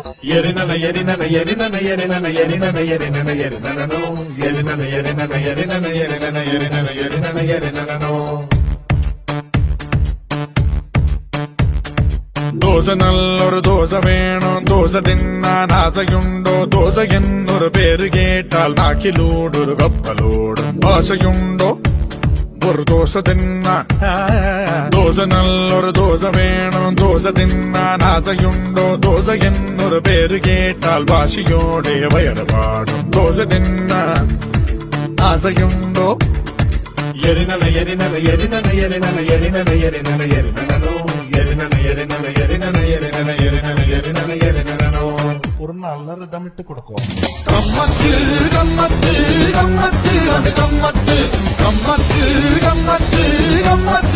Yerinana yerinana yerinana yerinana yerinana yerinana yerinana no. Yerinana yerinana yerinana yerinana yerinana yerinana yerinana no. Dosa നല്ലൊരു ദോശ വേണം ദോശ തിന്നാൻ ആശയുണ്ടോ ദോശ എന്നൊരു പേര് കേട്ടാൽ നാക്കിലൂടൊരു കപ്പലോടും ആശയുണ്ടോ ഒരു ദോശ തിന്നാൻ ദോശ നല്ലൊരു ദോശ വേണം ദോശ തിന്നാൻ ആശയുണ്ടോ ദോശ എന്നൊരു പേര് കേട്ടാൽ വാശിയോടെ വയറ് പാടും ദോശ തിന്നാൻ ആശയുണ്ടോ എരിനന എരിനന എരിനന എരിനന എരിനന എരിനന എരിനനോ എരിനന എരിനന എരിനന എരിനന എരിനന എരിനന എരിനനോ ஒரு நல்ல ரிதம் இட்டு கொடுக்கும். கம்மத்து கம்மத்து கம்மத்து அது கம்மத்து கம்மத்து கம்மத்து கம்மத்து